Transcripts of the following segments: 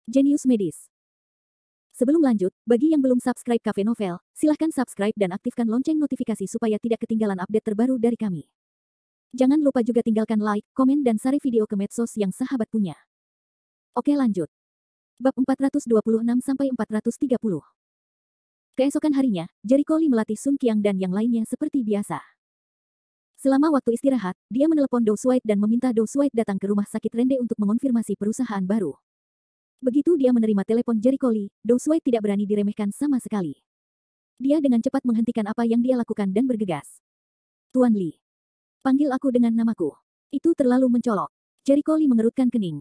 Jenius Medis. Sebelum lanjut, bagi yang belum subscribe Cafe Novel, silahkan subscribe dan aktifkan lonceng notifikasi supaya tidak ketinggalan update terbaru dari kami. Jangan lupa juga tinggalkan like, komen dan share video ke medsos yang sahabat punya. Oke lanjut. Bab 426-430. Keesokan harinya, Jericho Lee melatih Sun Qiang dan yang lainnya seperti biasa. Selama waktu istirahat, dia menelepon Do Swight dan meminta Do Swight datang ke rumah sakit Rende untuk mengonfirmasi perusahaan baru. Begitu dia menerima telepon Jericho Lee, Do Swight tidak berani diremehkan sama sekali. Dia dengan cepat menghentikan apa yang dia lakukan dan bergegas. Tuan Lee. Panggil aku dengan namaku. Itu terlalu mencolok. Jericho Lee mengerutkan kening.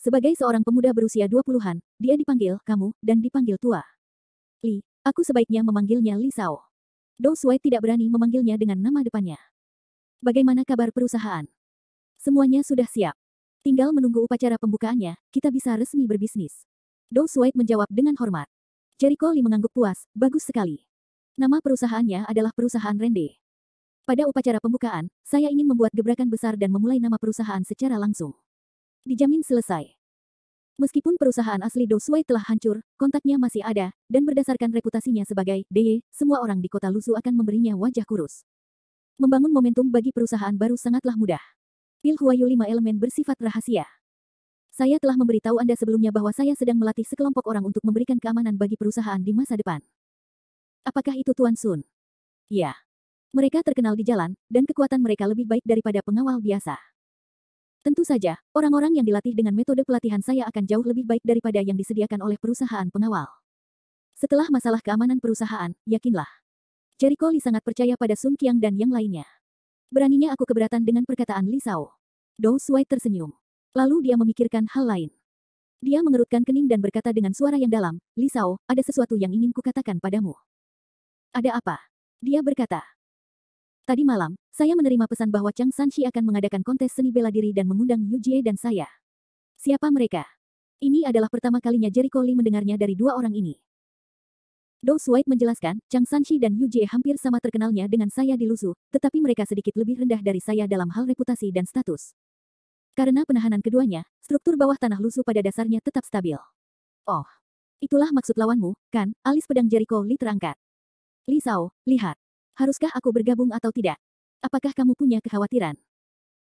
Sebagai seorang pemuda berusia 20-an, dia dipanggil kamu dan dipanggil tua. Lee, aku sebaiknya memanggilnya Lee Sao. Do Swight tidak berani memanggilnya dengan nama depannya. Bagaimana kabar perusahaan? Semuanya sudah siap. Tinggal menunggu upacara pembukaannya, kita bisa resmi berbisnis. Do Swight menjawab dengan hormat. Jericho Lee mengangguk puas, bagus sekali. Nama perusahaannya adalah perusahaan Rende. Pada upacara pembukaan, saya ingin membuat gebrakan besar dan memulai nama perusahaan secara langsung. Dijamin selesai. Meskipun perusahaan asli Do Swight telah hancur, kontaknya masih ada, dan berdasarkan reputasinya sebagai DE, semua orang di kota Lusu akan memberinya wajah kurus. Membangun momentum bagi perusahaan baru sangatlah mudah. Pil Huayu 5 elemen bersifat rahasia. Saya telah memberitahu Anda sebelumnya bahwa saya sedang melatih sekelompok orang untuk memberikan keamanan bagi perusahaan di masa depan. Apakah itu Tuan Sun? Ya. Mereka terkenal di jalan, dan kekuatan mereka lebih baik daripada pengawal biasa. Tentu saja, orang-orang yang dilatih dengan metode pelatihan saya akan jauh lebih baik daripada yang disediakan oleh perusahaan pengawal. Setelah masalah keamanan perusahaan, yakinlah. Jericho Lee sangat percaya pada Sun Qiang dan yang lainnya. Beraninya aku keberatan dengan perkataan Lee Sao. Do Swight tersenyum. Lalu dia memikirkan hal lain. Dia mengerutkan kening dan berkata dengan suara yang dalam, Lee Sao, ada sesuatu yang ingin kukatakan padamu. Ada apa? Dia berkata. Tadi malam, saya menerima pesan bahwa Chang Sanshi akan mengadakan kontes seni bela diri dan mengundang Yu Jie dan saya. Siapa mereka? Ini adalah pertama kalinya Jericho Lee mendengarnya dari dua orang ini. Do Swight menjelaskan, Chang Sanshi dan Yu Jie hampir sama terkenalnya dengan saya di Lusu, tetapi mereka sedikit lebih rendah dari saya dalam hal reputasi dan status. Karena penahanan keduanya, struktur bawah tanah Lusu pada dasarnya tetap stabil. Oh, itulah maksud lawanmu, kan? Alis pedang Jericho Lee terangkat. Lee Sao, lihat. Haruskah aku bergabung atau tidak? Apakah kamu punya kekhawatiran?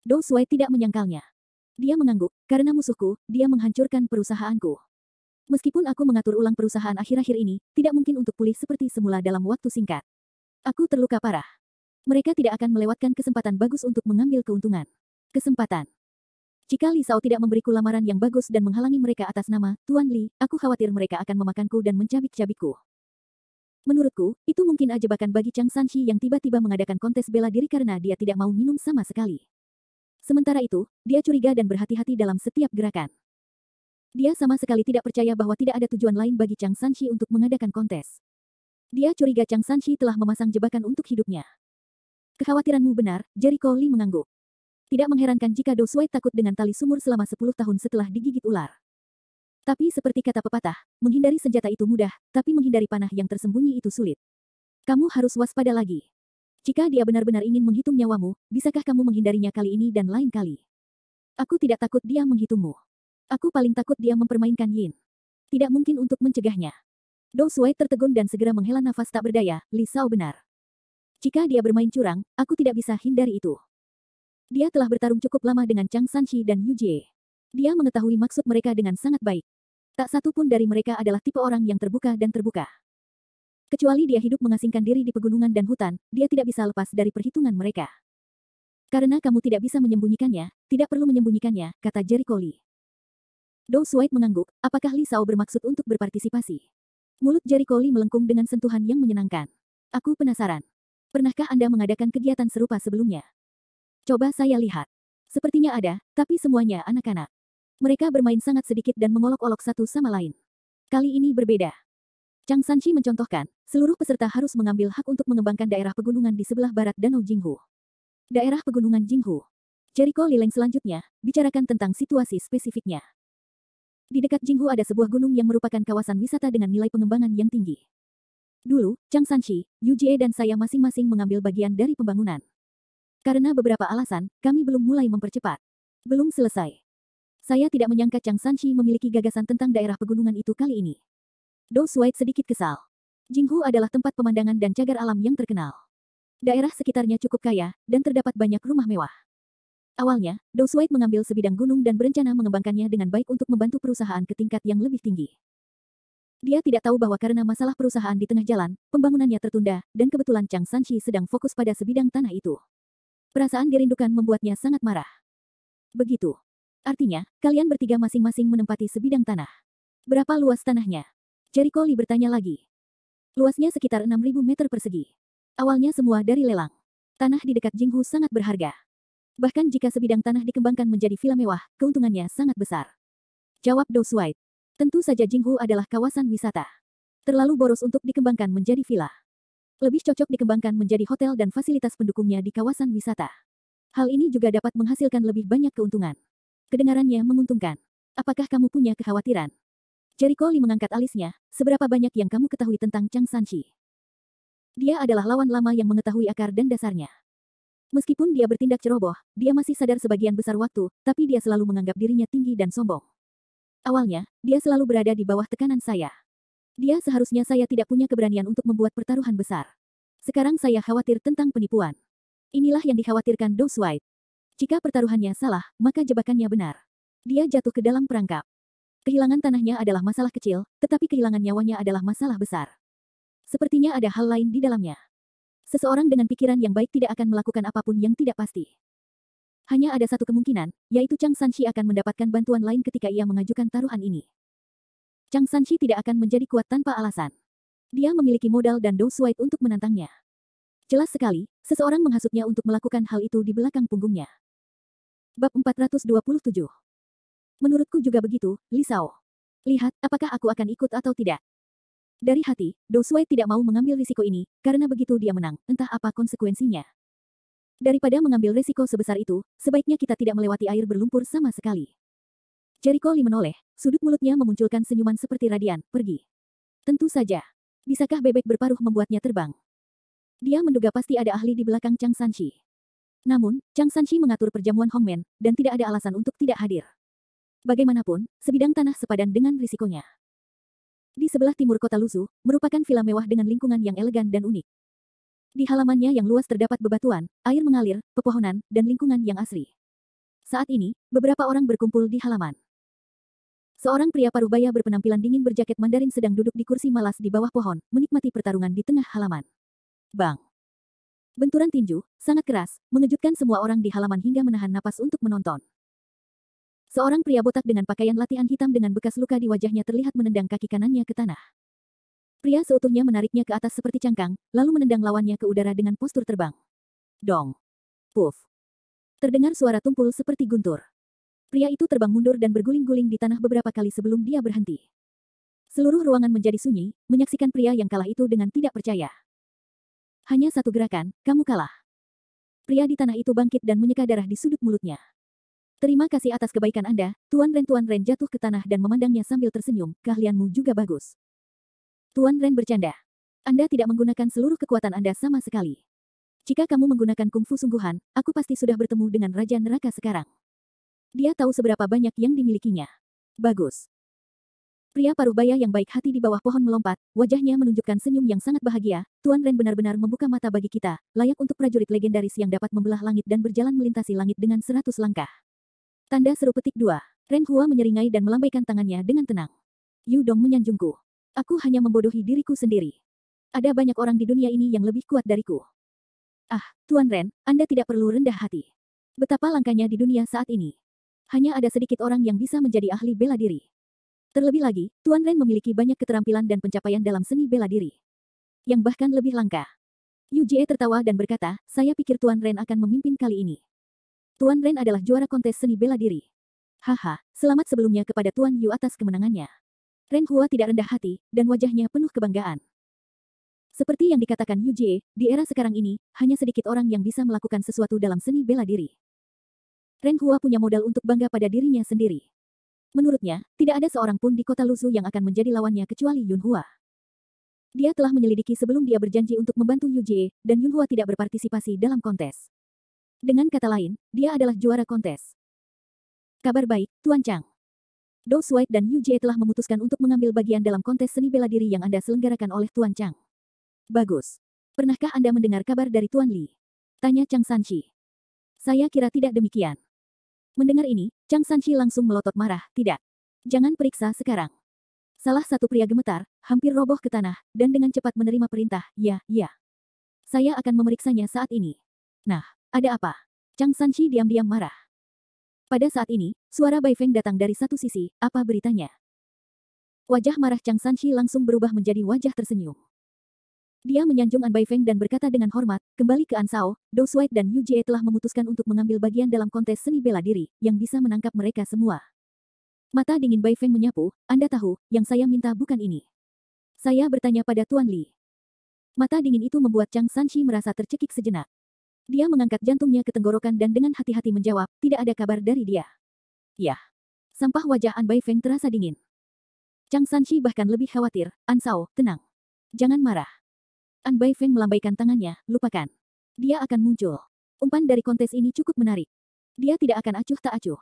Do Swight tidak menyangkalnya. Dia mengangguk, karena musuhku, dia menghancurkan perusahaanku. Meskipun aku mengatur ulang perusahaan akhir-akhir ini, tidak mungkin untuk pulih seperti semula dalam waktu singkat. Aku terluka parah. Mereka tidak akan melewatkan kesempatan bagus untuk mengambil keuntungan. Kesempatan. Jika Lee Sao tidak memberiku lamaran yang bagus dan menghalangi mereka atas nama Tuan Lee, aku khawatir mereka akan memakanku dan mencabik-cabikku. Menurutku, itu mungkin jebakan bagi Chang Sanshi yang tiba-tiba mengadakan kontes bela diri karena dia tidak mau minum sama sekali. Sementara itu, dia curiga dan berhati-hati dalam setiap gerakan. Dia sama sekali tidak percaya bahwa tidak ada tujuan lain bagi Chang Sanshi untuk mengadakan kontes. Dia curiga Chang Sanshi telah memasang jebakan untuk hidupnya. Kekhawatiranmu benar, Jericho Lee mengangguk. Tidak mengherankan jika Do Swight takut dengan tali sumur selama 10 tahun setelah digigit ular. Tapi seperti kata pepatah, menghindari senjata itu mudah, tapi menghindari panah yang tersembunyi itu sulit. Kamu harus waspada lagi. Jika dia benar-benar ingin menghitung nyawamu, bisakah kamu menghindarinya kali ini dan lain kali? Aku tidak takut dia menghitungmu. Aku paling takut dia mempermainkan Yin. Tidak mungkin untuk mencegahnya. Do Swight tertegun dan segera menghela nafas tak berdaya, Lee Sao benar. Jika dia bermain curang, aku tidak bisa hindari itu. Dia telah bertarung cukup lama dengan Chang Sanshi dan Yu Jie. Dia mengetahui maksud mereka dengan sangat baik. Tak satu pun dari mereka adalah tipe orang yang terbuka dan terbuka. Kecuali dia hidup mengasingkan diri di pegunungan dan hutan, dia tidak bisa lepas dari perhitungan mereka. Karena kamu tidak bisa menyembunyikannya, tidak perlu menyembunyikannya, kata Jericho Lee. Do Swight mengangguk, apakah Lee Sao bermaksud untuk berpartisipasi? Mulut Jericho Lee melengkung dengan sentuhan yang menyenangkan. Aku penasaran. Pernahkah Anda mengadakan kegiatan serupa sebelumnya? Coba saya lihat. Sepertinya ada, tapi semuanya anak-anak. Mereka bermain sangat sedikit dan mengolok-olok satu sama lain. Kali ini berbeda. Chang Sanshi mencontohkan, seluruh peserta harus mengambil hak untuk mengembangkan daerah pegunungan di sebelah barat Danau Jinghu. Daerah pegunungan Jinghu. Jericho Lee selanjutnya, bicarakan tentang situasi spesifiknya. Di dekat Jinghu ada sebuah gunung yang merupakan kawasan wisata dengan nilai pengembangan yang tinggi. Dulu, Chang Sanshi, Yu Jie dan saya masing-masing mengambil bagian dari pembangunan. Karena beberapa alasan, kami belum mulai mempercepat. Belum selesai. Saya tidak menyangka Chang Sanshi memiliki gagasan tentang daerah pegunungan itu kali ini. Dou Suai sedikit kesal. Jinghu adalah tempat pemandangan dan cagar alam yang terkenal. Daerah sekitarnya cukup kaya, dan terdapat banyak rumah mewah. Awalnya, Dou Suai mengambil sebidang gunung dan berencana mengembangkannya dengan baik untuk membantu perusahaan ke tingkat yang lebih tinggi. Dia tidak tahu bahwa karena masalah perusahaan di tengah jalan, pembangunannya tertunda, dan kebetulan Chang Sanshi sedang fokus pada sebidang tanah itu. Perasaan dirindukan membuatnya sangat marah. Begitu. Artinya, kalian bertiga masing-masing menempati sebidang tanah. Berapa luas tanahnya? Jericho Lee bertanya lagi. Luasnya sekitar 6.000 meter persegi. Awalnya semua dari lelang. Tanah di dekat Jinghu sangat berharga. Bahkan jika sebidang tanah dikembangkan menjadi villa mewah, keuntungannya sangat besar. Jawab Dou Suai. Tentu saja Jinghu adalah kawasan wisata. Terlalu boros untuk dikembangkan menjadi villa. Lebih cocok dikembangkan menjadi hotel dan fasilitas pendukungnya di kawasan wisata. Hal ini juga dapat menghasilkan lebih banyak keuntungan. Kedengarannya menguntungkan. Apakah kamu punya kekhawatiran? Jericho Lee mengangkat alisnya, seberapa banyak yang kamu ketahui tentang Chang Sanshi? Dia adalah lawan lama yang mengetahui akar dan dasarnya. Meskipun dia bertindak ceroboh, dia masih sadar sebagian besar waktu, tapi dia selalu menganggap dirinya tinggi dan sombong. Awalnya, dia selalu berada di bawah tekanan saya. Dia seharusnya saya tidak punya keberanian untuk membuat pertaruhan besar. Sekarang saya khawatir tentang penipuan. Inilah yang dikhawatirkan Dou Suai. Jika pertaruhannya salah, maka jebakannya benar. Dia jatuh ke dalam perangkap. Kehilangan tanahnya adalah masalah kecil, tetapi kehilangan nyawanya adalah masalah besar. Sepertinya ada hal lain di dalamnya. Seseorang dengan pikiran yang baik tidak akan melakukan apapun yang tidak pasti. Hanya ada satu kemungkinan, yaitu Chang Sanshi akan mendapatkan bantuan lain ketika ia mengajukan taruhan ini. Chang Sanshi tidak akan menjadi kuat tanpa alasan. Dia memiliki modal dan Dou Suai untuk menantangnya. Jelas sekali, seseorang menghasutnya untuk melakukan hal itu di belakang punggungnya. Bab 427. Menurutku juga begitu, Li Shao. Lihat, apakah aku akan ikut atau tidak. Dari hati, Dou Suai tidak mau mengambil risiko ini, karena begitu dia menang, entah apa konsekuensinya. Daripada mengambil risiko sebesar itu, sebaiknya kita tidak melewati air berlumpur sama sekali. Jericho Lee menoleh, sudut mulutnya memunculkan senyuman seperti radian, pergi. Tentu saja. Bisakah bebek berparuh membuatnya terbang? Dia menduga pasti ada ahli di belakang Chang Sanshi. Namun, Chang Sanshi mengatur perjamuan Hongmen, dan tidak ada alasan untuk tidak hadir. Bagaimanapun, sebidang tanah sepadan dengan risikonya. Di sebelah timur kota Luzu, merupakan villa mewah dengan lingkungan yang elegan dan unik. Di halamannya yang luas terdapat bebatuan, air mengalir, pepohonan, dan lingkungan yang asri. Saat ini, beberapa orang berkumpul di halaman. Seorang pria parubaya berpenampilan dingin berjaket Mandarin sedang duduk di kursi malas di bawah pohon, menikmati pertarungan di tengah halaman. Bang! Benturan tinju, sangat keras, mengejutkan semua orang di halaman hingga menahan napas untuk menonton. Seorang pria botak dengan pakaian latihan hitam dengan bekas luka di wajahnya terlihat menendang kaki kanannya ke tanah. Pria seutuhnya menariknya ke atas seperti cangkang, lalu menendang lawannya ke udara dengan postur terbang. Dong. Puff. Terdengar suara tumpul seperti guntur. Pria itu terbang mundur dan berguling-guling di tanah beberapa kali sebelum dia berhenti. Seluruh ruangan menjadi sunyi, menyaksikan pria yang kalah itu dengan tidak percaya. Hanya satu gerakan, kamu kalah. Pria di tanah itu bangkit dan menyeka darah di sudut mulutnya. Terima kasih atas kebaikan Anda, Tuan Ren jatuh ke tanah dan memandangnya sambil tersenyum, keahlianmu juga bagus. Tuan Ren bercanda. Anda tidak menggunakan seluruh kekuatan Anda sama sekali. Jika kamu menggunakan kungfu sungguhan, aku pasti sudah bertemu dengan Raja Neraka sekarang. Dia tahu seberapa banyak yang dimilikinya. Bagus. Pria parubaya yang baik hati di bawah pohon melompat, wajahnya menunjukkan senyum yang sangat bahagia. Tuan Ren benar-benar membuka mata bagi kita, layak untuk prajurit legendaris yang dapat membelah langit dan berjalan melintasi langit dengan 100 langkah. Tanda seru petik 2. Ren Hua menyeringai dan melambaikan tangannya dengan tenang. Yu Dong menyanjungku. Aku hanya membodohi diriku sendiri. Ada banyak orang di dunia ini yang lebih kuat dariku. Ah, Tuan Ren, Anda tidak perlu rendah hati. Betapa langkanya di dunia saat ini. Hanya ada sedikit orang yang bisa menjadi ahli bela diri. Terlebih lagi, Tuan Ren memiliki banyak keterampilan dan pencapaian dalam seni bela diri. Yang bahkan lebih langka. Yu Jie tertawa dan berkata, saya pikir Tuan Ren akan memimpin kali ini. Tuan Ren adalah juara kontes seni bela diri. Haha, selamat sebelumnya kepada Tuan Yu atas kemenangannya. Ren Hua tidak rendah hati, dan wajahnya penuh kebanggaan. Seperti yang dikatakan Yu Jie, di era sekarang ini, hanya sedikit orang yang bisa melakukan sesuatu dalam seni bela diri. Ren Hua punya modal untuk bangga pada dirinya sendiri. Menurutnya, tidak ada seorang pun di kota Luzu yang akan menjadi lawannya kecuali Yun Hua. Dia telah menyelidiki sebelum dia berjanji untuk membantu Yu Jie, dan Yun Hua tidak berpartisipasi dalam kontes. Dengan kata lain, dia adalah juara kontes. Kabar baik, Tuan Chang. Dou Suai dan Yu Jie telah memutuskan untuk mengambil bagian dalam kontes seni bela diri yang Anda selenggarakan oleh Tuan Chang. Bagus. Pernahkah Anda mendengar kabar dari Tuan Li? Tanya Chang Sanshi. Saya kira tidak demikian. Mendengar ini, Chang Sanshi langsung melotot marah, tidak. Jangan periksa sekarang. Salah satu pria gemetar, hampir roboh ke tanah, dan dengan cepat menerima perintah, ya, ya. Saya akan memeriksanya saat ini. Nah, ada apa? Chang Sanshi diam-diam marah. Pada saat ini, suara Bai Feng datang dari satu sisi, apa beritanya? Wajah marah Chang Sanshi langsung berubah menjadi wajah tersenyum. Dia menyanjung An Bai Feng dan berkata dengan hormat, kembali ke An Sao, Dou Suai dan Yu Jie telah memutuskan untuk mengambil bagian dalam kontes seni bela diri, yang bisa menangkap mereka semua. Mata dingin Bai Feng menyapu, Anda tahu, yang saya minta bukan ini. Saya bertanya pada Tuan Li. Mata dingin itu membuat Chang Sanshi merasa tercekik sejenak. Dia mengangkat jantungnya ke tenggorokan dan dengan hati-hati menjawab, tidak ada kabar dari dia. Ya. Sampah wajah An Bai Feng terasa dingin. Chang Sanshi bahkan lebih khawatir, An Sao, tenang. Jangan marah. An Bai Feng melambaikan tangannya, lupakan. Dia akan muncul. Umpan dari kontes ini cukup menarik. Dia tidak akan acuh tak acuh.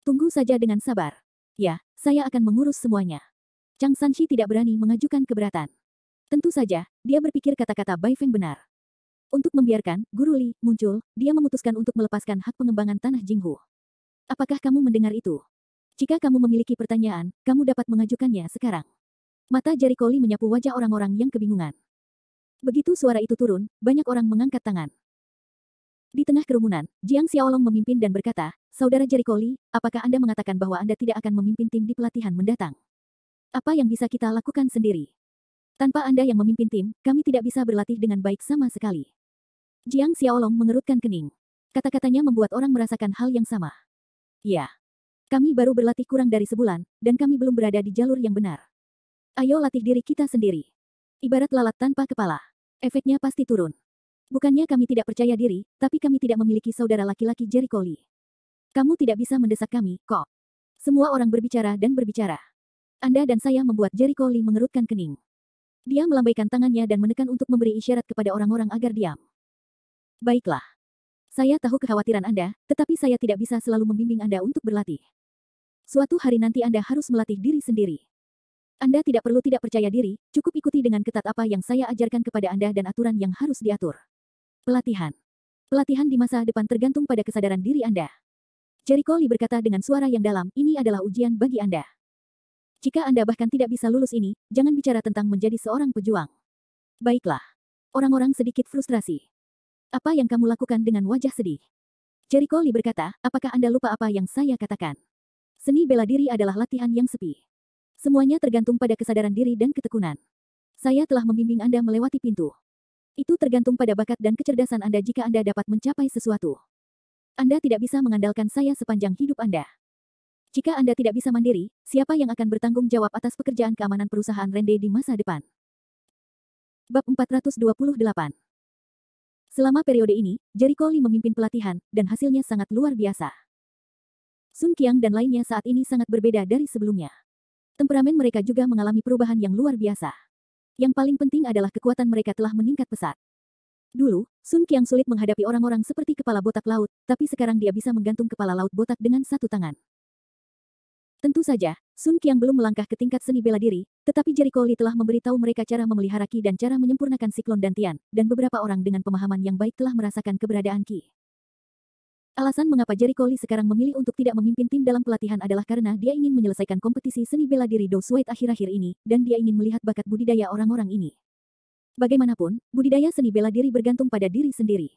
Tunggu saja dengan sabar. Ya, saya akan mengurus semuanya. Chang Sanshi tidak berani mengajukan keberatan. Tentu saja, dia berpikir kata-kata Bai Feng benar. Untuk membiarkan Guru Li muncul, dia memutuskan untuk melepaskan hak pengembangan tanah Jinghu. Apakah kamu mendengar itu? Jika kamu memiliki pertanyaan, kamu dapat mengajukannya sekarang. Mata jari Koli menyapu wajah orang-orang yang kebingungan. Begitu suara itu turun, banyak orang mengangkat tangan. Di tengah kerumunan, Jiang Xiaolong memimpin dan berkata, Saudara Jericho Li, apakah Anda mengatakan bahwa Anda tidak akan memimpin tim di pelatihan mendatang? Apa yang bisa kita lakukan sendiri? Tanpa Anda yang memimpin tim, kami tidak bisa berlatih dengan baik sama sekali. Jiang Xiaolong mengerutkan kening. Kata-katanya membuat orang merasakan hal yang sama. Ya. Kami baru berlatih kurang dari sebulan, dan kami belum berada di jalur yang benar. Ayo latih diri kita sendiri. Ibarat lalat tanpa kepala. Efeknya pasti turun. Bukannya kami tidak percaya diri, tapi kami tidak memiliki saudara laki-laki Jericho Li. Kamu tidak bisa mendesak kami, kok. Semua orang berbicara dan berbicara. Anda dan saya membuat Jericho Li mengerutkan kening. Dia melambaikan tangannya dan menekan untuk memberi isyarat kepada orang-orang agar diam. Baiklah. Saya tahu kekhawatiran Anda, tetapi saya tidak bisa selalu membimbing Anda untuk berlatih. Suatu hari nanti Anda harus melatih diri sendiri. Anda tidak perlu tidak percaya diri, cukup ikuti dengan ketat apa yang saya ajarkan kepada Anda dan aturan yang harus diatur. Pelatihan. Pelatihan di masa depan tergantung pada kesadaran diri Anda. Jericho Li berkata dengan suara yang dalam, ini adalah ujian bagi Anda. Jika Anda bahkan tidak bisa lulus ini, jangan bicara tentang menjadi seorang pejuang. Baiklah. Orang-orang sedikit frustrasi. Apa yang kamu lakukan dengan wajah sedih? Jericho Li berkata, apakah Anda lupa apa yang saya katakan? Seni bela diri adalah latihan yang sepi. Semuanya tergantung pada kesadaran diri dan ketekunan. Saya telah membimbing Anda melewati pintu. Itu tergantung pada bakat dan kecerdasan Anda jika Anda dapat mencapai sesuatu. Anda tidak bisa mengandalkan saya sepanjang hidup Anda. Jika Anda tidak bisa mandiri, siapa yang akan bertanggung jawab atas pekerjaan keamanan perusahaan Rende di masa depan? Bab 428. Selama periode ini, Jericho Li memimpin pelatihan, dan hasilnya sangat luar biasa. Sun Qiang dan lainnya saat ini sangat berbeda dari sebelumnya. Temperamen mereka juga mengalami perubahan yang luar biasa. Yang paling penting adalah kekuatan mereka telah meningkat pesat. Dulu, Sun Qiang sulit menghadapi orang-orang seperti kepala botak laut, tapi sekarang dia bisa menggantung kepala laut botak dengan satu tangan. Tentu saja, Sun Qiang belum melangkah ke tingkat seni bela diri, tetapi Jericho Li telah memberitahu mereka cara memelihara Qi dan cara menyempurnakan siklon dantian, dan beberapa orang dengan pemahaman yang baik telah merasakan keberadaan Qi. Alasan mengapa Jericho Li sekarang memilih untuk tidak memimpin tim dalam pelatihan adalah karena dia ingin menyelesaikan kompetisi seni bela diri Dou Suai akhir-akhir ini, dan dia ingin melihat bakat budidaya orang-orang ini. Bagaimanapun, budidaya seni bela diri bergantung pada diri sendiri.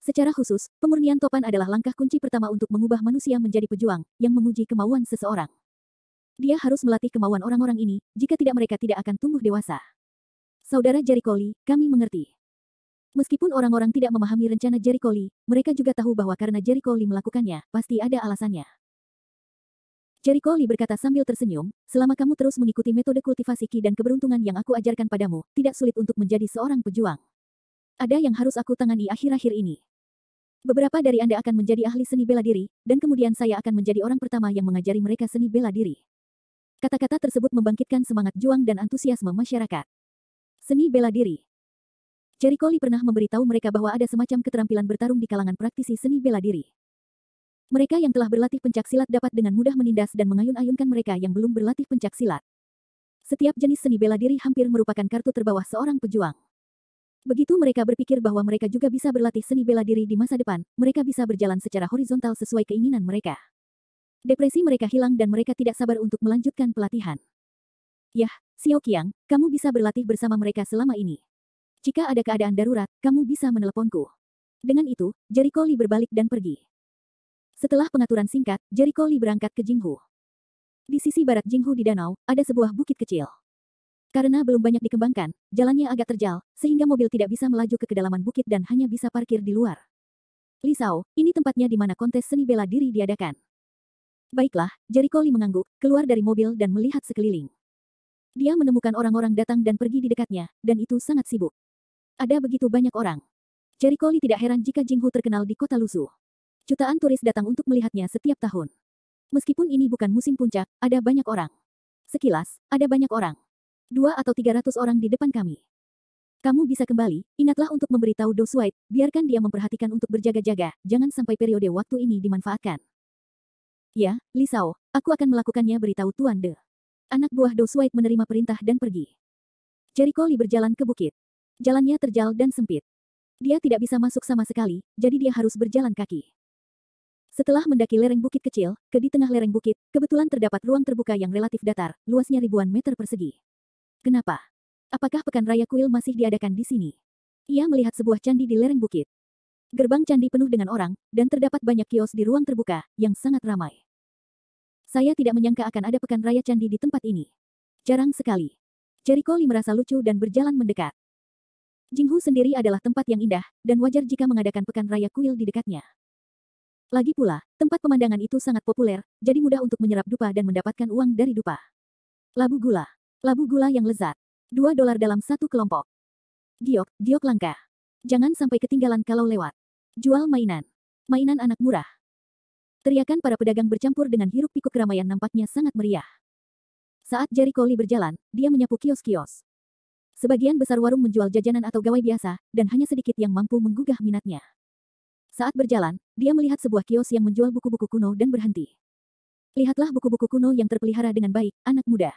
Secara khusus, pemurnian topan adalah langkah kunci pertama untuk mengubah manusia menjadi pejuang, yang menguji kemauan seseorang. Dia harus melatih kemauan orang-orang ini, jika tidak mereka tidak akan tumbuh dewasa. Saudara Jericho Li, kami mengerti. Meskipun orang-orang tidak memahami rencana Jericho Li, mereka juga tahu bahwa karena Jericho Li melakukannya, pasti ada alasannya. Jericho Li berkata sambil tersenyum, selama kamu terus mengikuti metode kultivasi Qi dan keberuntungan yang aku ajarkan padamu, tidak sulit untuk menjadi seorang pejuang. Ada yang harus aku tangani akhir-akhir ini. Beberapa dari Anda akan menjadi ahli seni bela diri, dan kemudian saya akan menjadi orang pertama yang mengajari mereka seni bela diri. Kata-kata tersebut membangkitkan semangat juang dan antusiasme masyarakat. Seni bela diri. Jericho Li pernah memberitahu mereka bahwa ada semacam keterampilan bertarung di kalangan praktisi seni bela diri. Mereka yang telah berlatih pencak silat dapat dengan mudah menindas dan mengayun-ayunkan mereka yang belum berlatih pencak silat. Setiap jenis seni bela diri hampir merupakan kartu terbawah seorang pejuang. Begitu mereka berpikir bahwa mereka juga bisa berlatih seni bela diri di masa depan, mereka bisa berjalan secara horizontal sesuai keinginan mereka. Depresi mereka hilang dan mereka tidak sabar untuk melanjutkan pelatihan. Yah, Xiao Qiang, kamu bisa berlatih bersama mereka selama ini. Jika ada keadaan darurat, kamu bisa meneleponku. Dengan itu, Jericho Lee berbalik dan pergi. Setelah pengaturan singkat, Jericho Lee berangkat ke Jinghu. Di sisi barat Jinghu di danau, ada sebuah bukit kecil. Karena belum banyak dikembangkan, jalannya agak terjal, sehingga mobil tidak bisa melaju ke kedalaman bukit dan hanya bisa parkir di luar. Li Shao, ini tempatnya di mana kontes seni bela diri diadakan. Baiklah, Jericho Lee mengangguk, keluar dari mobil dan melihat sekeliling. Dia menemukan orang-orang datang dan pergi di dekatnya, dan itu sangat sibuk. Ada begitu banyak orang. Jericho Lee tidak heran jika Jinghu terkenal di kota Lusu. Jutaan turis datang untuk melihatnya setiap tahun. Meskipun ini bukan musim puncak, ada banyak orang. Sekilas, ada banyak orang. 2 atau 300 orang di depan kami. Kamu bisa kembali, ingatlah untuk memberitahu Do Shuai, biarkan dia memperhatikan untuk berjaga-jaga, jangan sampai periode waktu ini dimanfaatkan. Ya, Li Shao, aku akan melakukannya, beritahu Tuan De. Anak buah Do Shuai menerima perintah dan pergi. Jericho Lee berjalan ke bukit. Jalannya terjal dan sempit. Dia tidak bisa masuk sama sekali, jadi dia harus berjalan kaki. Setelah mendaki lereng bukit kecil, di tengah lereng bukit, kebetulan terdapat ruang terbuka yang relatif datar, luasnya ribuan meter persegi. Kenapa? Apakah Pekan Raya Kuil masih diadakan di sini? Ia melihat sebuah candi di lereng bukit. Gerbang candi penuh dengan orang, dan terdapat banyak kios di ruang terbuka, yang sangat ramai. Saya tidak menyangka akan ada Pekan Raya Candi di tempat ini. Jarang sekali. Jericho Lee merasa lucu dan berjalan mendekat. Jinghu sendiri adalah tempat yang indah, dan wajar jika mengadakan Pekan Raya Kuil di dekatnya. Lagi pula, tempat pemandangan itu sangat populer, jadi mudah untuk menyerap dupa dan mendapatkan uang dari dupa. Labu gula. Labu gula yang lezat. $2 dalam satu kelompok. Giok, giok langka. Jangan sampai ketinggalan kalau lewat. Jual mainan. Mainan anak murah. Teriakan para pedagang bercampur dengan hiruk-pikuk keramaian nampaknya sangat meriah. Saat Jericho Lee berjalan, dia menyapu kios-kios. Sebagian besar warung menjual jajanan atau gawai biasa, dan hanya sedikit yang mampu menggugah minatnya. Saat berjalan, dia melihat sebuah kios yang menjual buku-buku kuno dan berhenti. Lihatlah buku-buku kuno yang terpelihara dengan baik, anak muda.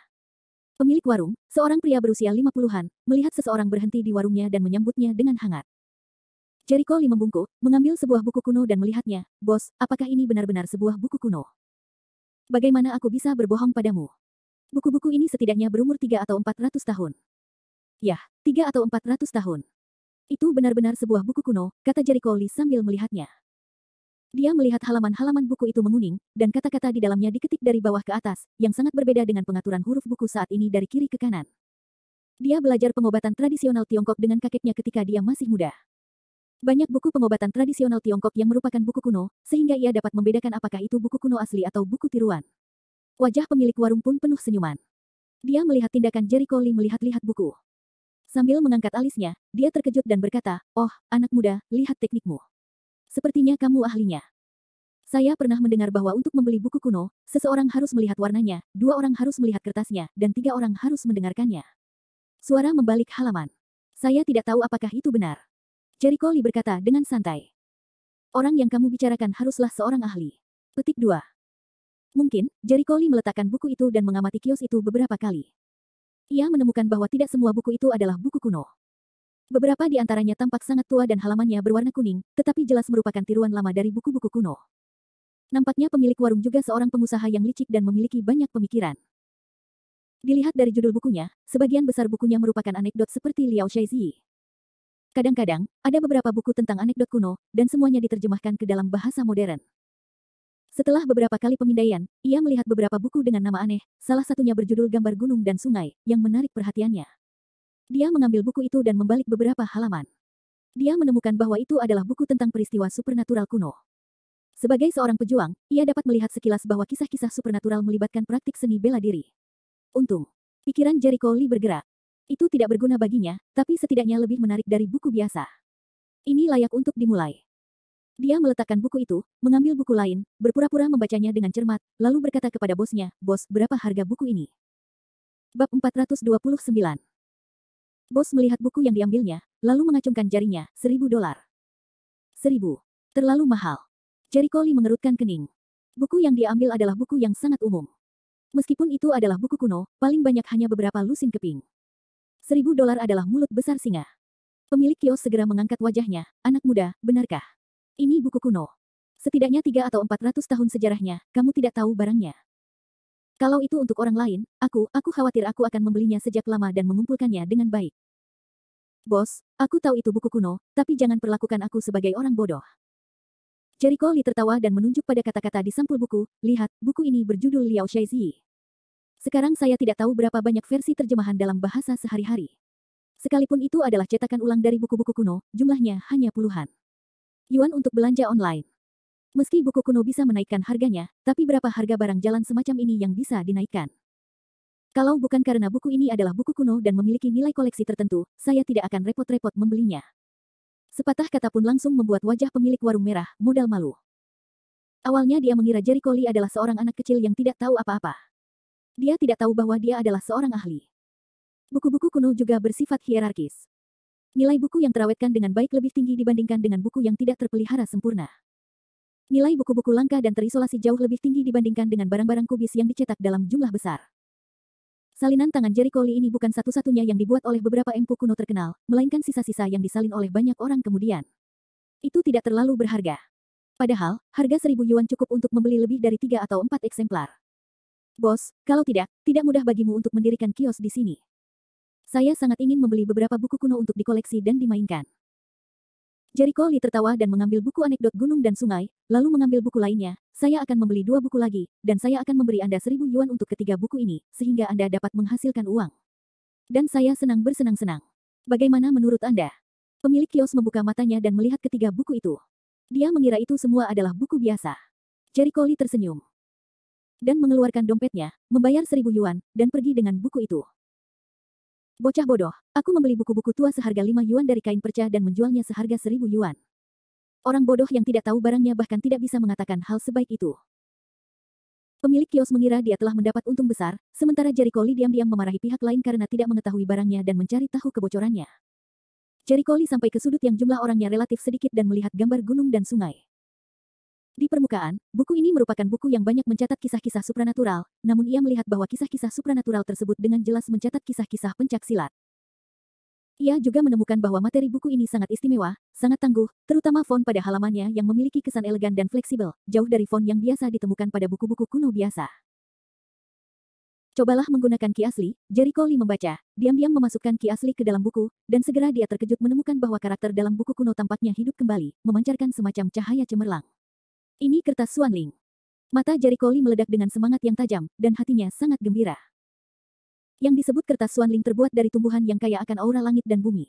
Pemilik warung, seorang pria berusia 50-an, melihat seseorang berhenti di warungnya dan menyambutnya dengan hangat. Jericho Lee membungkuk, mengambil sebuah buku kuno dan melihatnya. Bos, apakah ini benar-benar sebuah buku kuno? Bagaimana aku bisa berbohong padamu? Buku-buku ini setidaknya berumur 3 atau 400 tahun. Yah, 3 atau 400 tahun. Itu benar-benar sebuah buku kuno, kata Jericho Lee sambil melihatnya. Dia melihat halaman-halaman buku itu menguning, dan kata-kata di dalamnya diketik dari bawah ke atas, yang sangat berbeda dengan pengaturan huruf buku saat ini dari kiri ke kanan. Dia belajar pengobatan tradisional Tiongkok dengan kakeknya ketika dia masih muda. Banyak buku pengobatan tradisional Tiongkok yang merupakan buku kuno, sehingga ia dapat membedakan apakah itu buku kuno asli atau buku tiruan. Wajah pemilik warung pun penuh senyuman. Dia melihat tindakan Jericho Lee melihat-lihat buku. Sambil mengangkat alisnya, dia terkejut dan berkata, "Oh, anak muda, lihat teknikmu. Sepertinya kamu ahlinya. Saya pernah mendengar bahwa untuk membeli buku kuno, seseorang harus melihat warnanya, 2 orang harus melihat kertasnya, dan 3 orang harus mendengarkannya." Suara membalik halaman. Saya tidak tahu apakah itu benar. Jericho Lee berkata dengan santai. Orang yang kamu bicarakan haruslah seorang ahli. Petik 2. Mungkin, Jericho Lee meletakkan buku itu dan mengamati kios itu beberapa kali. Ia menemukan bahwa tidak semua buku itu adalah buku kuno. Beberapa di antaranya tampak sangat tua dan halamannya berwarna kuning, tetapi jelas merupakan tiruan lama dari buku-buku kuno. Nampaknya pemilik warung juga seorang pengusaha yang licik dan memiliki banyak pemikiran. Dilihat dari judul bukunya, sebagian besar bukunya merupakan anekdot seperti Liao Shaizhi. Kadang-kadang, ada beberapa buku tentang anekdot kuno, dan semuanya diterjemahkan ke dalam bahasa modern. Setelah beberapa kali pemindaian, ia melihat beberapa buku dengan nama aneh, salah satunya berjudul Gambar Gunung dan Sungai, yang menarik perhatiannya. Dia mengambil buku itu dan membalik beberapa halaman. Dia menemukan bahwa itu adalah buku tentang peristiwa supernatural kuno. Sebagai seorang pejuang, ia dapat melihat sekilas bahwa kisah-kisah supernatural melibatkan praktik seni bela diri. Untung, pikiran Jericho Lee bergerak. Itu tidak berguna baginya, tapi setidaknya lebih menarik dari buku biasa. Ini layak untuk dimulai. Dia meletakkan buku itu, mengambil buku lain, berpura-pura membacanya dengan cermat, lalu berkata kepada bosnya, "Bos, berapa harga buku ini?" Bab 429. Bos melihat buku yang diambilnya, lalu mengacungkan jarinya, $1.000. 1.000. Terlalu mahal. Jericho Lee mengerutkan kening. Buku yang dia ambil adalah buku yang sangat umum. Meskipun itu adalah buku kuno, paling banyak hanya beberapa lusin keping. $1.000 adalah mulut besar singa. Pemilik kios segera mengangkat wajahnya. Anak muda, benarkah? Ini buku kuno. Setidaknya 3 atau 400 tahun sejarahnya, kamu tidak tahu barangnya. Kalau itu untuk orang lain, aku khawatir aku akan membelinya sejak lama dan mengumpulkannya dengan baik. Bos, aku tahu itu buku kuno, tapi jangan perlakukan aku sebagai orang bodoh. Jericho Lee tertawa dan menunjuk pada kata-kata di sampul buku, lihat, buku ini berjudul Liao Shaizhi. Sekarang saya tidak tahu berapa banyak versi terjemahan dalam bahasa sehari-hari. Sekalipun itu adalah cetakan ulang dari buku-buku kuno, jumlahnya hanya puluhan yuan untuk belanja online. Meski buku kuno bisa menaikkan harganya, tapi berapa harga barang jalan semacam ini yang bisa dinaikkan? Kalau bukan karena buku ini adalah buku kuno dan memiliki nilai koleksi tertentu, saya tidak akan repot-repot membelinya. Sepatah kata pun langsung membuat wajah pemilik warung merah, modal malu. Awalnya dia mengira Jericho Lee adalah seorang anak kecil yang tidak tahu apa-apa. Dia tidak tahu bahwa dia adalah seorang ahli. Buku-buku kuno juga bersifat hierarkis. Nilai buku yang terawetkan dengan baik lebih tinggi dibandingkan dengan buku yang tidak terpelihara sempurna. Nilai buku-buku langka dan terisolasi jauh lebih tinggi dibandingkan dengan barang-barang kubis yang dicetak dalam jumlah besar. Salinan tangan Jericho Lee ini bukan satu-satunya yang dibuat oleh beberapa empu kuno terkenal, melainkan sisa-sisa yang disalin oleh banyak orang kemudian. Itu tidak terlalu berharga. Padahal, harga 1.000 yuan cukup untuk membeli lebih dari 3 atau 4 eksemplar. Bos, kalau tidak mudah bagimu untuk mendirikan kios di sini. Saya sangat ingin membeli beberapa buku kuno untuk dikoleksi dan dimainkan. Jericho Lee tertawa dan mengambil buku anekdot gunung dan sungai, lalu mengambil buku lainnya. Saya akan membeli 2 buku lagi, dan saya akan memberi Anda 1.000 yuan untuk ketiga buku ini, sehingga Anda dapat menghasilkan uang. Dan saya senang bersenang-senang. Bagaimana menurut Anda? Pemilik kios membuka matanya dan melihat ketiga buku itu. Dia mengira itu semua adalah buku biasa. Jericho Lee tersenyum. Dan mengeluarkan dompetnya, membayar 1.000 yuan, dan pergi dengan buku itu. Bocah bodoh, aku membeli buku-buku tua seharga 5 yuan dari kain perca dan menjualnya seharga 1.000 yuan. Orang bodoh yang tidak tahu barangnya bahkan tidak bisa mengatakan hal sebaik itu. Pemilik kios mengira dia telah mendapat untung besar, sementara Jericho Lee diam-diam memarahi pihak lain karena tidak mengetahui barangnya dan mencari tahu kebocorannya. Jericho Lee sampai ke sudut yang jumlah orangnya relatif sedikit dan melihat gambar gunung dan sungai. Di permukaan, buku ini merupakan buku yang banyak mencatat kisah-kisah supranatural, namun ia melihat bahwa kisah-kisah supranatural tersebut dengan jelas mencatat kisah-kisah pencak silat. Ia juga menemukan bahwa materi buku ini sangat istimewa, sangat tangguh, terutama font pada halamannya yang memiliki kesan elegan dan fleksibel, jauh dari font yang biasa ditemukan pada buku-buku kuno biasa. Cobalah menggunakan ki asli, Jericho Lee membaca, diam-diam memasukkan ki asli ke dalam buku, dan segera dia terkejut menemukan bahwa karakter dalam buku kuno tampaknya hidup kembali, memancarkan semacam cahaya cemerlang. Ini kertas Xuanling. Mata Jericho Lee meledak dengan semangat yang tajam, dan hatinya sangat gembira. Yang disebut kertas Xuanling terbuat dari tumbuhan yang kaya akan aura langit dan bumi.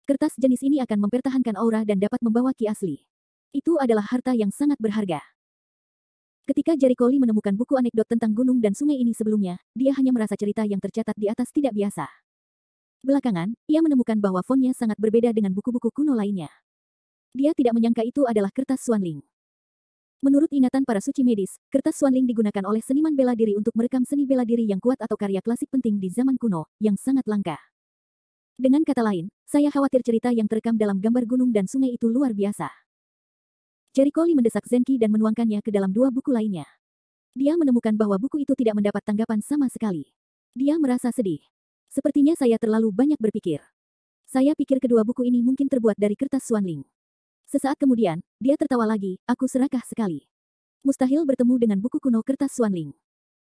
Kertas jenis ini akan mempertahankan aura dan dapat membawa ki asli. Itu adalah harta yang sangat berharga. Ketika Jericho Lee menemukan buku anekdot tentang gunung dan sungai ini sebelumnya, dia hanya merasa cerita yang tercatat di atas tidak biasa. Belakangan, ia menemukan bahwa fontnya sangat berbeda dengan buku-buku kuno lainnya. Dia tidak menyangka itu adalah kertas Xuanling. Menurut ingatan para suci medis, kertas Xuanling digunakan oleh seniman bela diri untuk merekam seni bela diri yang kuat atau karya klasik penting di zaman kuno, yang sangat langka. Dengan kata lain, saya khawatir cerita yang terekam dalam gambar gunung dan sungai itu luar biasa. Jericho Lee mendesak Zenki dan menuangkannya ke dalam 2 buku lainnya. Dia menemukan bahwa buku itu tidak mendapat tanggapan sama sekali. Dia merasa sedih. Sepertinya saya terlalu banyak berpikir. Saya pikir kedua buku ini mungkin terbuat dari kertas Xuanling. Sesaat kemudian, dia tertawa lagi, aku serakah sekali. Mustahil bertemu dengan buku kuno kertas Xuanling.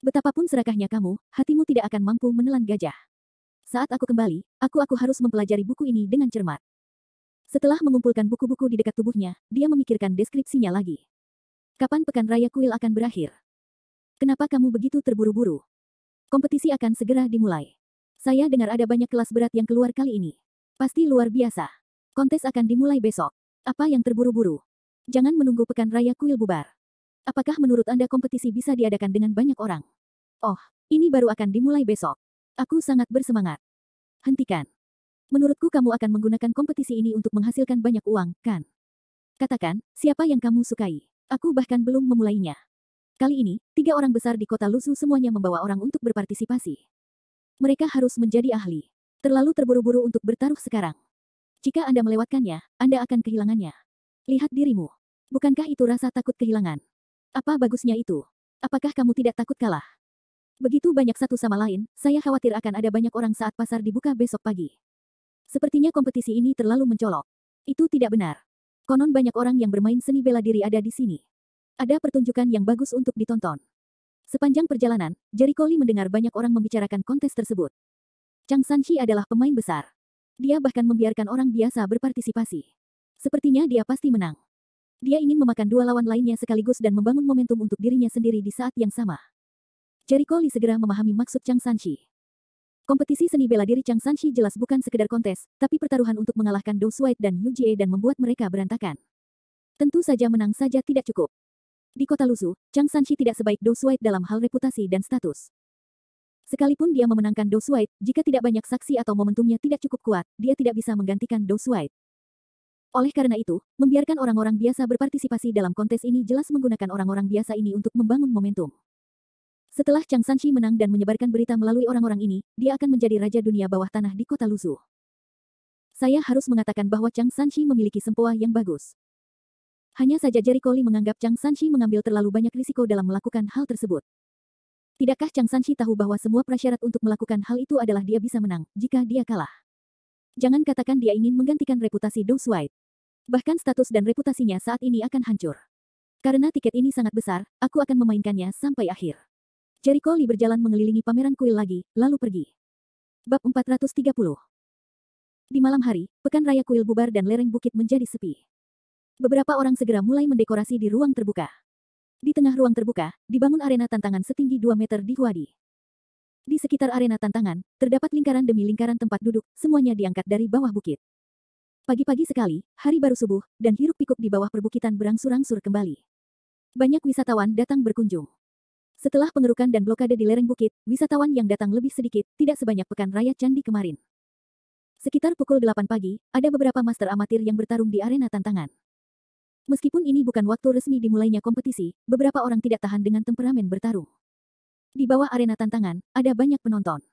Betapapun serakahnya kamu, hatimu tidak akan mampu menelan gajah. Saat aku kembali, aku harus mempelajari buku ini dengan cermat. Setelah mengumpulkan buku-buku di dekat tubuhnya, dia memikirkan deskripsinya lagi. Kapan pekan raya kuil akan berakhir? Kenapa kamu begitu terburu-buru? Kompetisi akan segera dimulai. Saya dengar ada banyak kelas berat yang keluar kali ini. Pasti luar biasa. Kontes akan dimulai besok. Apa yang terburu-buru? Jangan menunggu pekan raya kuil bubar. Apakah menurut Anda kompetisi bisa diadakan dengan banyak orang? Oh, ini baru akan dimulai besok. Aku sangat bersemangat. Hentikan. Menurutku kamu akan menggunakan kompetisi ini untuk menghasilkan banyak uang, kan? Katakan, siapa yang kamu sukai? Aku bahkan belum memulainya. Kali ini, 3 orang besar di kota Lusu semuanya membawa orang untuk berpartisipasi. Mereka harus menjadi ahli. Terlalu terburu-buru untuk bertaruh sekarang. Jika Anda melewatkannya, Anda akan kehilangannya. Lihat dirimu. Bukankah itu rasa takut kehilangan? Apa bagusnya itu? Apakah kamu tidak takut kalah? Begitu banyak satu sama lain, saya khawatir akan ada banyak orang saat pasar dibuka besok pagi. Sepertinya kompetisi ini terlalu mencolok. Itu tidak benar. Konon banyak orang yang bermain seni bela diri ada di sini. Ada pertunjukan yang bagus untuk ditonton. Sepanjang perjalanan, Jericho Lee mendengar banyak orang membicarakan kontes tersebut. Chang Sanshi adalah pemain besar. Dia bahkan membiarkan orang biasa berpartisipasi. Sepertinya dia pasti menang. Dia ingin memakan dua lawan lainnya sekaligus dan membangun momentum untuk dirinya sendiri di saat yang sama. Jericho Lee segera memahami maksud Chang Sanshi. Kompetisi seni bela diri Chang Sanshi jelas bukan sekedar kontes, tapi pertaruhan untuk mengalahkan Dou Suai dan Yu Jie dan membuat mereka berantakan. Tentu saja menang saja tidak cukup. Di kota Luzu, Chang Sanshi tidak sebaik Dou Suai dalam hal reputasi dan status. Sekalipun dia memenangkan Dou Suai, jika tidak banyak saksi atau momentumnya tidak cukup kuat, dia tidak bisa menggantikan Dou Suai. Oleh karena itu, membiarkan orang-orang biasa berpartisipasi dalam kontes ini jelas menggunakan orang-orang biasa ini untuk membangun momentum. Setelah Chang Sanshi menang dan menyebarkan berita melalui orang-orang ini, dia akan menjadi raja dunia bawah tanah di kota Luzu. Saya harus mengatakan bahwa Chang Sanshi memiliki sempoa yang bagus. Hanya saja Jericho Lee menganggap Chang Sanshi mengambil terlalu banyak risiko dalam melakukan hal tersebut. Tidakkah Chang Sanshi tahu bahwa semua prasyarat untuk melakukan hal itu adalah dia bisa menang, jika dia kalah? Jangan katakan dia ingin menggantikan reputasi Dou Suai. Bahkan status dan reputasinya saat ini akan hancur. Karena tiket ini sangat besar, aku akan memainkannya sampai akhir. Jericho Lee berjalan mengelilingi pameran kuil lagi, lalu pergi. Bab 430. Di malam hari, pekan raya kuil bubar dan lereng bukit menjadi sepi. Beberapa orang segera mulai mendekorasi di ruang terbuka. Di tengah ruang terbuka, dibangun arena tantangan setinggi 2 meter di Huadi. Di sekitar arena tantangan, terdapat lingkaran demi lingkaran tempat duduk, semuanya diangkat dari bawah bukit. Pagi-pagi sekali, hari baru subuh, dan hiruk-pikuk di bawah perbukitan berangsur-angsur kembali. Banyak wisatawan datang berkunjung. Setelah pengerukan dan blokade di lereng bukit, wisatawan yang datang lebih sedikit, tidak sebanyak pekan raya Candi kemarin. Sekitar pukul 8 pagi, ada beberapa master amatir yang bertarung di arena tantangan. Meskipun ini bukan waktu resmi dimulainya kompetisi, beberapa orang tidak tahan dengan temperamen bertarung. Di bawah arena tantangan, ada banyak penonton.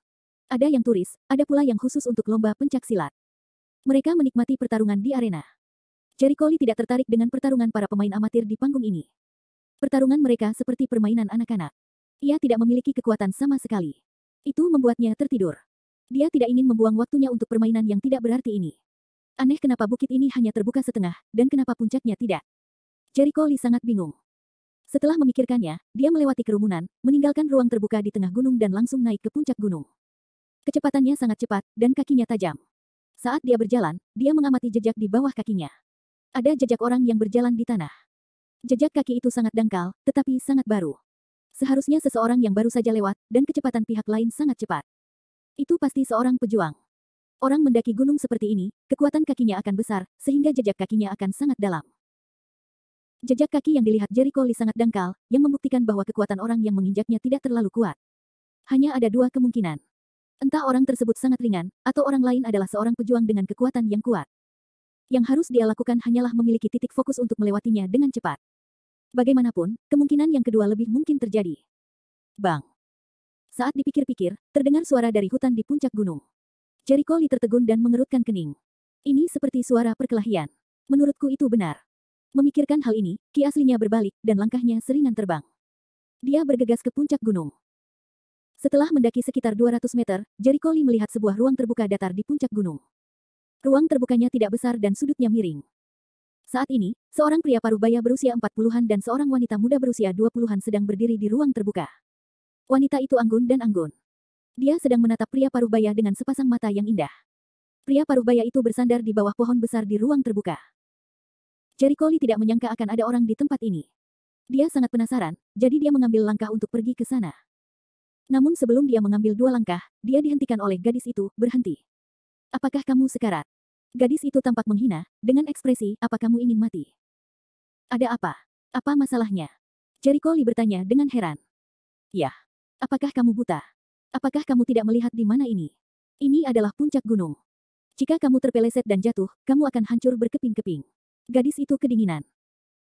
Ada yang turis, ada pula yang khusus untuk lomba pencak silat. Mereka menikmati pertarungan di arena. Jericho Lee tidak tertarik dengan pertarungan para pemain amatir di panggung ini. Pertarungan mereka seperti permainan anak-anak. Ia tidak memiliki kekuatan sama sekali. Itu membuatnya tertidur. Dia tidak ingin membuang waktunya untuk permainan yang tidak berarti ini. Aneh kenapa bukit ini hanya terbuka setengah, dan kenapa puncaknya tidak. Jericho Lee sangat bingung. Setelah memikirkannya, dia melewati kerumunan, meninggalkan ruang terbuka di tengah gunung dan langsung naik ke puncak gunung. Kecepatannya sangat cepat, dan kakinya tajam. Saat dia berjalan, dia mengamati jejak di bawah kakinya. Ada jejak orang yang berjalan di tanah. Jejak kaki itu sangat dangkal, tetapi sangat baru. Seharusnya seseorang yang baru saja lewat, dan kecepatan pihak lain sangat cepat. Itu pasti seorang pejuang. Orang mendaki gunung seperti ini, kekuatan kakinya akan besar, sehingga jejak kakinya akan sangat dalam. Jejak kaki yang dilihat Jericho Lee sangat dangkal, yang membuktikan bahwa kekuatan orang yang menginjaknya tidak terlalu kuat. Hanya ada dua kemungkinan. Entah orang tersebut sangat ringan, atau orang lain adalah seorang pejuang dengan kekuatan yang kuat. Yang harus dia lakukan hanyalah memiliki titik fokus untuk melewatinya dengan cepat. Bagaimanapun, kemungkinan yang kedua lebih mungkin terjadi. Bang! Saat dipikir-pikir, terdengar suara dari hutan di puncak gunung. Jericho Lee tertegun dan mengerutkan kening. Ini seperti suara perkelahian. Menurutku itu benar. Memikirkan hal ini, Ki aslinya berbalik, dan langkahnya seringan terbang. Dia bergegas ke puncak gunung. Setelah mendaki sekitar 200 meter, Jericho Lee melihat sebuah ruang terbuka datar di puncak gunung. Ruang terbukanya tidak besar dan sudutnya miring. Saat ini, seorang pria parubaya berusia 40-an dan seorang wanita muda berusia 20-an sedang berdiri di ruang terbuka. Wanita itu anggun dan anggun. Dia sedang menatap pria parubaya dengan sepasang mata yang indah. Pria parubaya itu bersandar di bawah pohon besar di ruang terbuka. Jericho Lee tidak menyangka akan ada orang di tempat ini. Dia sangat penasaran, jadi dia mengambil langkah untuk pergi ke sana. Namun sebelum dia mengambil 2 langkah, dia dihentikan oleh gadis itu, berhenti. Apakah kamu sekarat? Gadis itu tampak menghina, dengan ekspresi, apa kamu ingin mati? Ada apa? Apa masalahnya? Jericho Lee bertanya dengan heran. Ya. Apakah kamu buta? Apakah kamu tidak melihat di mana ini? Ini adalah puncak gunung. Jika kamu terpeleset dan jatuh, kamu akan hancur berkeping-keping. Gadis itu kedinginan.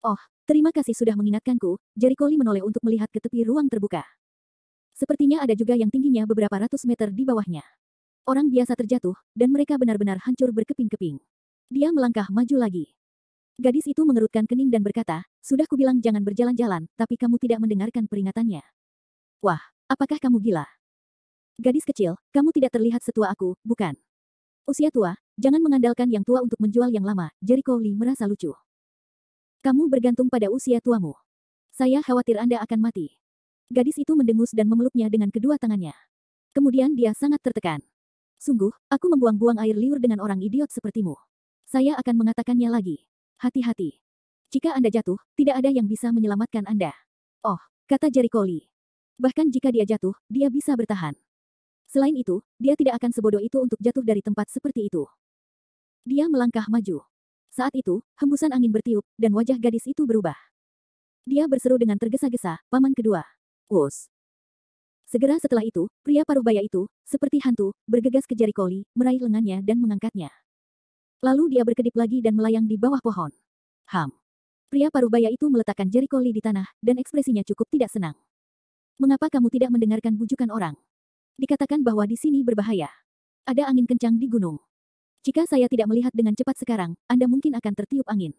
Oh, terima kasih sudah mengingatkanku. Jericho Lee menoleh untuk melihat ke tepi ruang terbuka. Sepertinya ada juga yang tingginya beberapa ratus meter di bawahnya. Orang biasa terjatuh, dan mereka benar-benar hancur berkeping-keping. Dia melangkah maju lagi. Gadis itu mengerutkan kening dan berkata, sudah kubilang jangan berjalan-jalan, tapi kamu tidak mendengarkan peringatannya. Wah, apakah kamu gila? Gadis kecil, kamu tidak terlihat setua aku, bukan? Usia tua, jangan mengandalkan yang tua untuk menjual yang lama, Jericho Lee merasa lucu. Kamu bergantung pada usia tuamu. Saya khawatir Anda akan mati. Gadis itu mendengus dan memeluknya dengan kedua tangannya. Kemudian dia sangat tertekan. Sungguh, aku membuang-buang air liur dengan orang idiot sepertimu. Saya akan mengatakannya lagi. Hati-hati. Jika Anda jatuh, tidak ada yang bisa menyelamatkan Anda. Oh, kata Jericho Lee. Bahkan jika dia jatuh, dia bisa bertahan. Selain itu, dia tidak akan sebodoh itu untuk jatuh dari tempat seperti itu. Dia melangkah maju. Saat itu, hembusan angin bertiup, dan wajah gadis itu berubah. Dia berseru dengan tergesa-gesa, paman kedua. Wus. Segera setelah itu, pria parubaya itu, seperti hantu, bergegas ke Jericho Lee, meraih lengannya dan mengangkatnya. Lalu dia berkedip lagi dan melayang di bawah pohon. Pria parubaya itu meletakkan Jericho Lee di tanah, dan ekspresinya cukup tidak senang. Mengapa kamu tidak mendengarkan bujukan orang? Dikatakan bahwa di sini berbahaya. Ada angin kencang di gunung. Jika saya tidak melihat dengan cepat sekarang, Anda mungkin akan tertiup angin.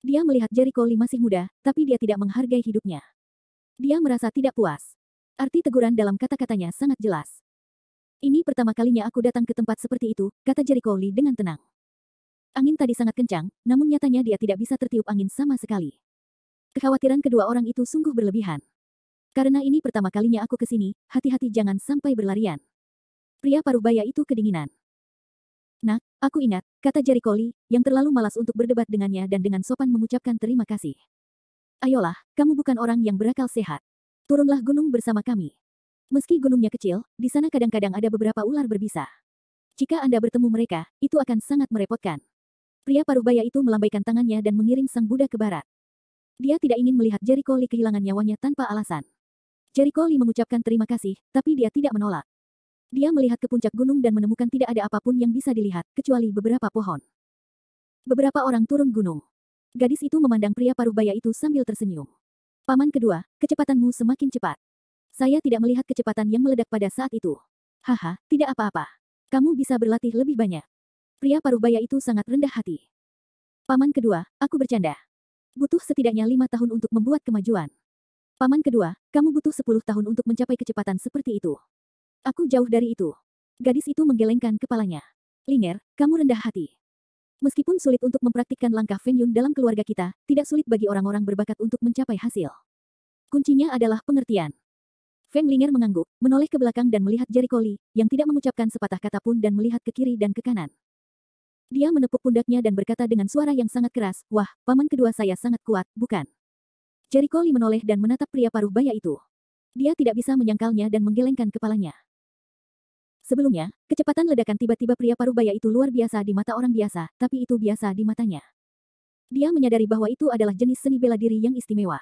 Dia melihat Jericho Lee masih muda, tapi dia tidak menghargai hidupnya. Dia merasa tidak puas. Arti teguran dalam kata-katanya sangat jelas. Ini pertama kalinya aku datang ke tempat seperti itu, kata Jericho Lee dengan tenang. Angin tadi sangat kencang, namun nyatanya dia tidak bisa tertiup angin sama sekali. Kekhawatiran kedua orang itu sungguh berlebihan. Karena ini pertama kalinya aku ke sini, hati-hati jangan sampai berlarian. Pria parubaya itu kedinginan. Nak, aku ingat, kata Jericho Lee, yang terlalu malas untuk berdebat dengannya dan dengan sopan mengucapkan terima kasih. Ayolah, kamu bukan orang yang berakal sehat. Turunlah gunung bersama kami. Meski gunungnya kecil, di sana kadang-kadang ada beberapa ular berbisa. Jika Anda bertemu mereka, itu akan sangat merepotkan. Pria parubaya itu melambaikan tangannya dan mengiring sang Buddha ke barat. Dia tidak ingin melihat Jericho Lee kehilangan nyawanya tanpa alasan. Jericho Lee mengucapkan terima kasih, tapi dia tidak menolak. Dia melihat ke puncak gunung dan menemukan tidak ada apapun yang bisa dilihat, kecuali beberapa pohon. Beberapa orang turun gunung. Gadis itu memandang pria parubaya itu sambil tersenyum. Paman kedua, kecepatanmu semakin cepat. Saya tidak melihat kecepatan yang meledak pada saat itu. Haha, tidak apa-apa. Kamu bisa berlatih lebih banyak. Pria parubaya itu sangat rendah hati. Paman kedua, aku bercanda. Butuh setidaknya 5 tahun untuk membuat kemajuan. Paman kedua, kamu butuh 10 tahun untuk mencapai kecepatan seperti itu. Aku jauh dari itu. Gadis itu menggelengkan kepalanya. Linger, kamu rendah hati. Meskipun sulit untuk mempraktikkan langkah Feng Yun dalam keluarga kita, tidak sulit bagi orang-orang berbakat untuk mencapai hasil. Kuncinya adalah pengertian. Feng Linger mengangguk, menoleh ke belakang dan melihat Jericho Lee, yang tidak mengucapkan sepatah kata pun dan melihat ke kiri dan ke kanan. Dia menepuk pundaknya dan berkata dengan suara yang sangat keras, wah, paman kedua saya sangat kuat, bukan? Jericho Lee menoleh dan menatap pria parubaya itu. Dia tidak bisa menyangkalnya dan menggelengkan kepalanya. Sebelumnya, kecepatan ledakan tiba-tiba pria parubaya itu luar biasa di mata orang biasa, tapi itu biasa di matanya. Dia menyadari bahwa itu adalah jenis seni bela diri yang istimewa.